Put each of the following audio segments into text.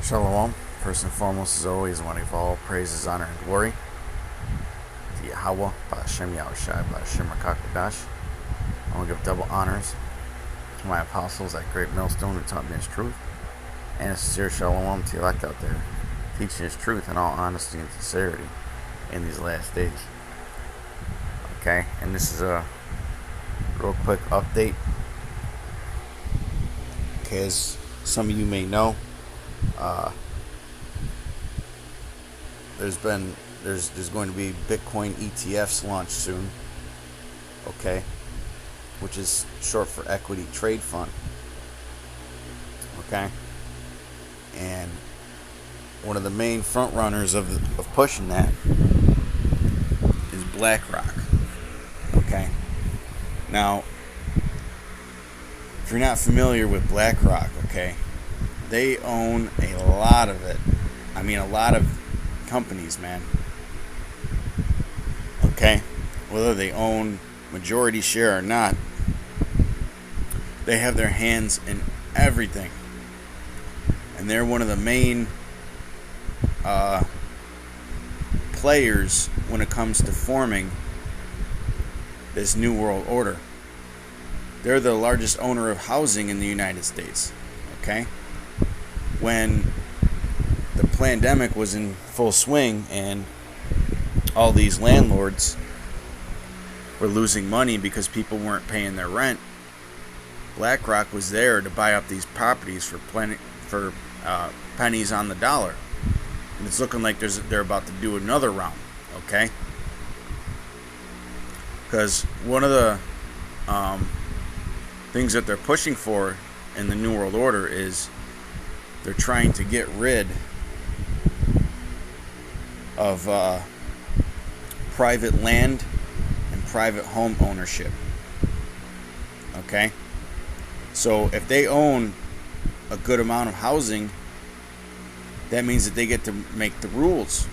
Shalom. First and foremost, as always, I want to give all praises, honor, and glory to Yahweh, Ba'ashem Yahushai, Ba'ashem Rakakadash. I want to give double honors to my apostles, that great millstone who taught me his truth, and a sincere shalom to the elect out there, teaching his truth in all honesty and sincerity in these last days. Okay, and this is a real quick update. Okay, as some of you may know, there's going to be Bitcoin ETFs launched soon, okay, which is short for Equity Trade Fund, okay, and one of the main front runners of pushing that is Blackrock, okay. Now, if you're not familiar with Blackrock, okay, they own a lot of it. I mean, a lot of companies, man. Okay? Whether they own majority share or not, they have their hands in everything. And they're one of the main players when it comes to forming this New World Order. They're the largest owner of housing in the United States. Okay? When the pandemic was in full swing and all these landlords were losing money because people weren't paying their rent, BlackRock was there to buy up these properties for pennies on the dollar. And it's looking like they're about to do another round, okay? Because one of the things that they're pushing for in the New World Order is they're trying to get rid of private land and private home ownership. Okay? So if they own a good amount of housing, that means that they get to make the rules.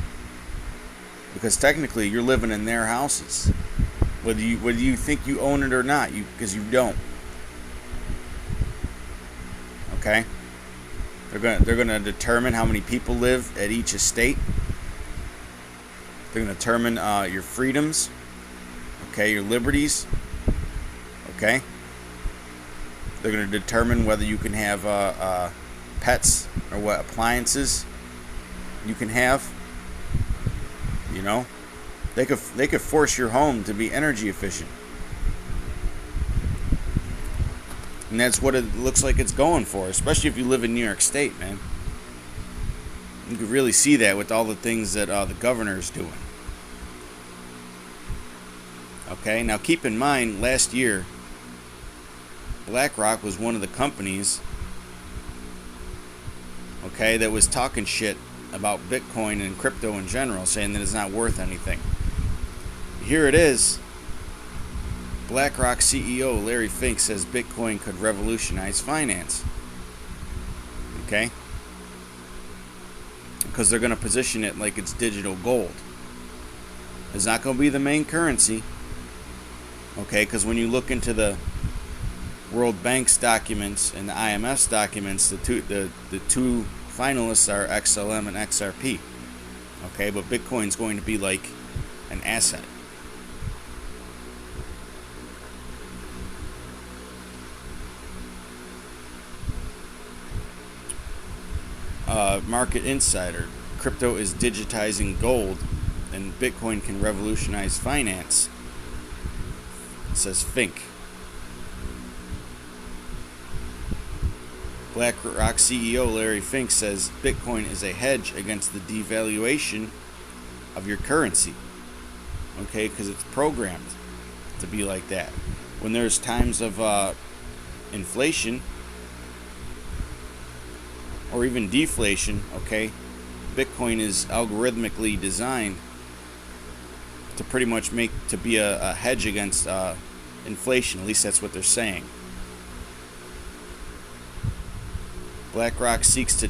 Because technically you're living in their houses. Whether you think you own it or not, because you don't. Okay? They're gonna determine how many people live at each estate. They're gonna determine your freedoms, okay, your liberties, okay. They're gonna determine whether you can have pets or what appliances you can have. You know, they could force your home to be energy efficient. And that's what it looks like it's going for, especially if you live in New York State, man. You can really see that with all the things that the governor's doing. Okay, now keep in mind, last year, BlackRock was one of the companies, okay, that was talking shit about Bitcoin and crypto in general, saying that it's not worth anything. Here it is. BlackRock CEO Larry Fink says Bitcoin could revolutionize finance. Okay? Because they're going to position it like it's digital gold. It's not going to be the main currency. Okay? Because when you look into the World Bank's documents and the IMF's documents, the two finalists are XLM and XRP. Okay? But Bitcoin's going to be like an asset. Market Insider, crypto is digitizing gold and Bitcoin can revolutionize finance, says Fink. BlackRock CEO Larry Fink says Bitcoin is a hedge against the devaluation of your currency. Okay, because it's programmed to be like that. When there's times of inflation or even deflation, okay, Bitcoin is algorithmically designed to pretty much be a hedge against inflation. At least that's what they're saying. BlackRock seeks to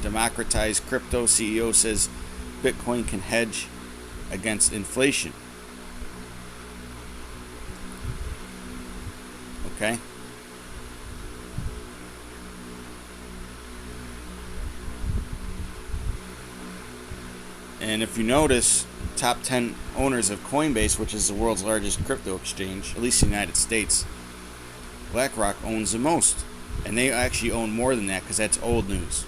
democratize crypto. CEO says Bitcoin can hedge against inflation. Okay? And if you notice, top 10 owners of Coinbase, which is the world's largest crypto exchange, at least in the United States, BlackRock owns the most. And they actually own more than that because that's old news.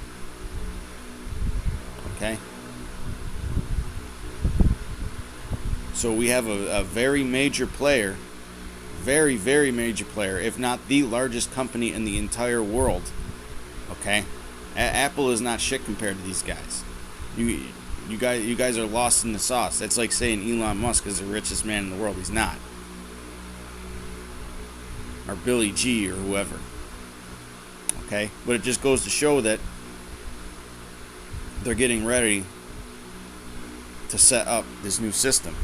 Okay? So we have a very major player, very, very major player, if not the largest company in the entire world. Okay? Apple is not shit compared to these guys. You guys are lost in the sauce. That's like saying Elon Musk is the richest man in the world. He's not. Or Billy G or whoever. Okay? But it just goes to show that they're getting ready to set up this new system.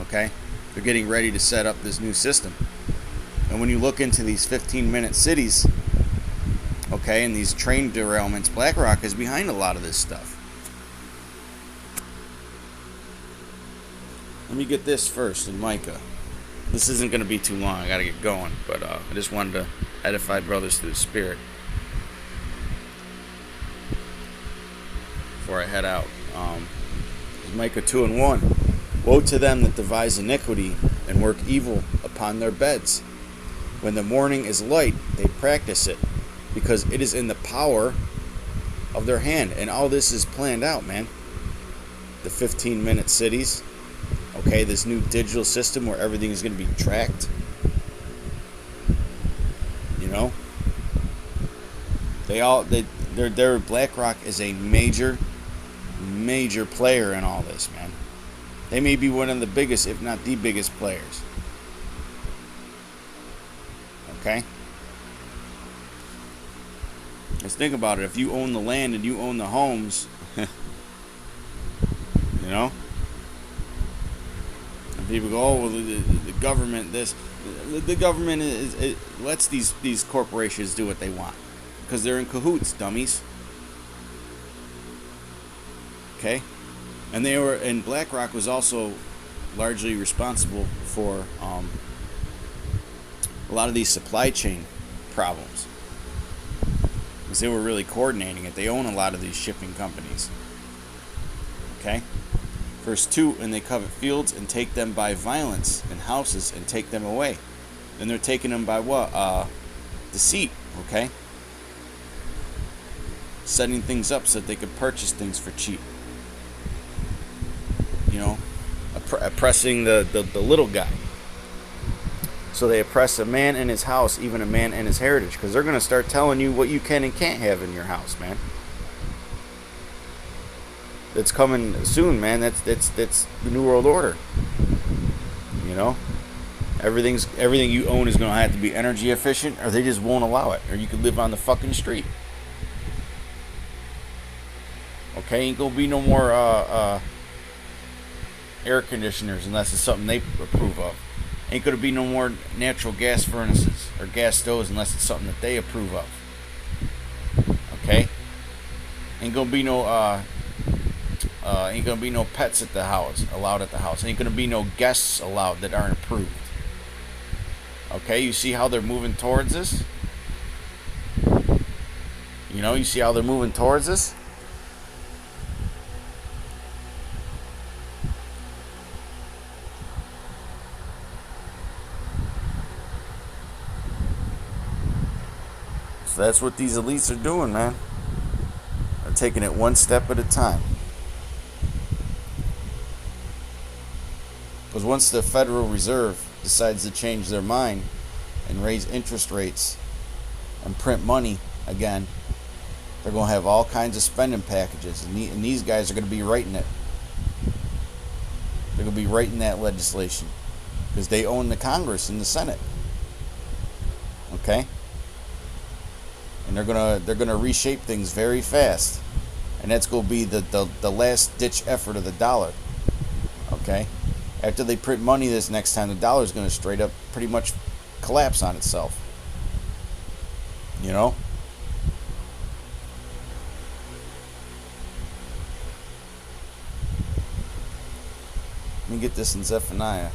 Okay? They're getting ready to set up this new system. And when you look into these 15-minute cities, okay, and these train derailments, BlackRock is behind a lot of this stuff. Let me get this first in Micah. This isn't going to be too long. I got to get going. But I just wanted to edify brothers through the Spirit before I head out. Micah 2:1. Woe to them that devise iniquity and work evil upon their beds. When the morning is light, they practice it, because it is in the power of their hand. And all this is planned out, man. The 15-minute cities. Okay, this new digital system where everything is going to be tracked. You know? Their BlackRock is a major player in all this, man. They may be one of the biggest, if not the biggest players. Okay? Let's think about it. If you own the land and you own the homes, you know? And people go, oh, well, the government, this. The government it lets these corporations do what they want. Because they're in cahoots, dummies. Okay? And BlackRock was also largely responsible for a lot of these supply chain problems. Because they were really coordinating it. They own a lot of these shipping companies. Okay? Verse 2, and they covet fields and take them by violence, and houses and take them away. Then they're taking them by what? Deceit. Okay? Setting things up so that they could purchase things for cheap. You know? Oppressing the little guy. So they oppress a man in his house, even a man in his heritage, because they're going to start telling you what you can and can't have in your house, man. That's coming soon, man. That's the New World Order. You know, everything you own is going to have to be energy efficient, or they just won't allow it, or you could live on the fucking street. Okay, ain't gonna be no more air conditioners unless it's something they approve of. Ain't gonna be no more natural gas furnaces or gas stoves unless it's something that they approve of. Okay? Ain't gonna be no pets at the house, allowed at the house. Ain't gonna be no guests allowed that aren't approved. Okay, you see how they're moving towards this? You know, you see how they're moving towards this? So that's what these elites are doing, man. They're taking it one step at a time. Because once the Federal Reserve decides to change their mind and raise interest rates and print money again, they're going to have all kinds of spending packages. And these guys are going to be writing it. They're going to be writing that legislation. Because they own the Congress and the Senate. Okay? And they're gonna reshape things very fast, and that's gonna be the last ditch effort of the dollar. Okay, after they print money this next time, the dollar is gonna straight up pretty much collapse on itself. You know. Let me get this in Zephaniah.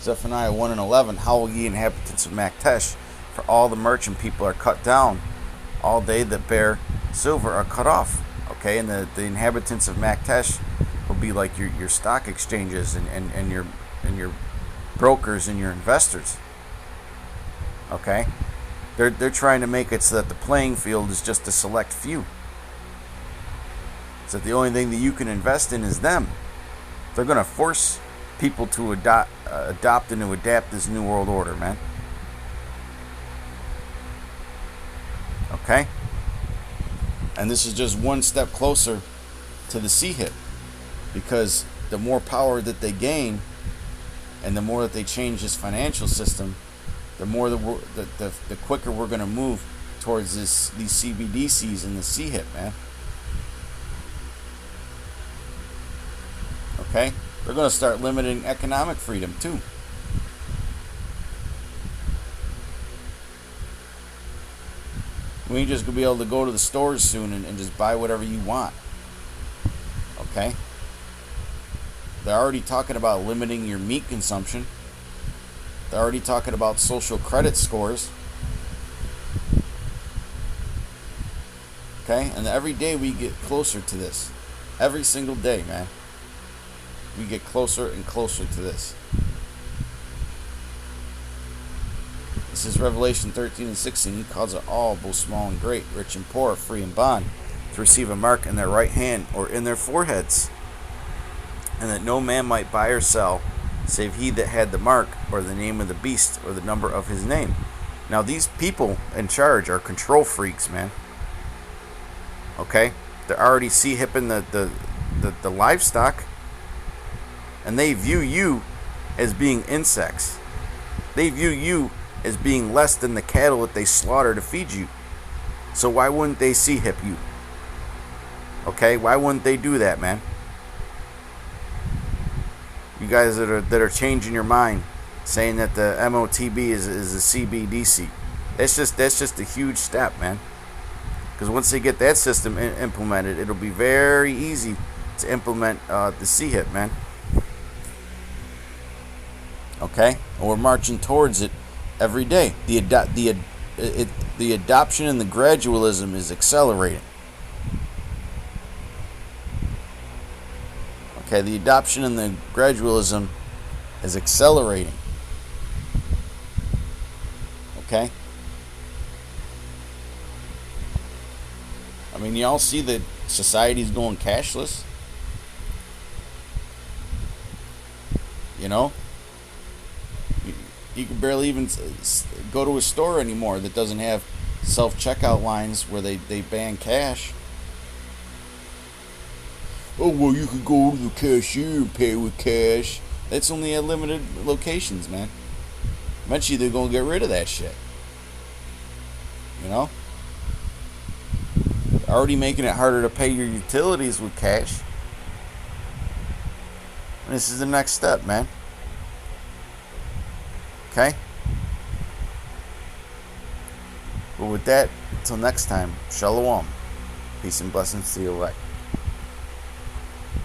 Zephaniah 1:11, howl ye inhabitants of Maktesh, for all the merchant people are cut down. all day that bear silver are cut off. Okay, and the inhabitants of Maktesh will be like your stock exchanges and your brokers and your investors. Okay, they're trying to make it so that the playing field is just a select few. So that the only thing that you can invest in is them. They're going to force people to adopt and to adapt this new world order, man. Okay? And this is just one step closer to the CHIP, because the more power that they gain and the more that they change this financial system, the more the quicker we're going to move towards these CBDCs and the CHIP, man. Okay? They're going to start limiting economic freedom too. We ain't just going to be able to go to the stores soon and just buy whatever you want. Okay? They're already talking about limiting your meat consumption. They're already talking about social credit scores. Okay? And every day we get closer to this. Every single day, man. We get closer and closer to this. This is Revelation 13 and 16. He calls it all, both small and great, rich and poor, free and bond, to receive a mark in their right hand or in their foreheads, and that no man might buy or sell, save he that had the mark, or the name of the beast, or the number of his name. Now these people in charge are control freaks, man. Okay? They're already hipping the livestock, and they view you as being insects. They view you as being less than the cattle that they slaughter to feed you. So why wouldn't they hip you? Okay? Why wouldn't they do that, man? You guys that are changing your mind, saying that the MOTB is a CBDC. That's just a huge step, man. Because once they get that system implemented, it'll be very easy to implement the CHIP, man. Okay, and we're marching towards it every day. The adoption and the gradualism is accelerating. Okay, the adoption and the gradualism is accelerating. Okay? I mean, y'all see that society's going cashless? You know? You can barely even go to a store anymore that doesn't have self-checkout lines where they ban cash. Oh, well, you can go to the cashier and pay with cash. That's only at limited locations, man. Eventually, they're going to get rid of that shit. You know? They're already making it harder to pay your utilities with cash. And this is the next step, man. Okay? Well, with that, until next time, shalom. Peace and blessings to the elect.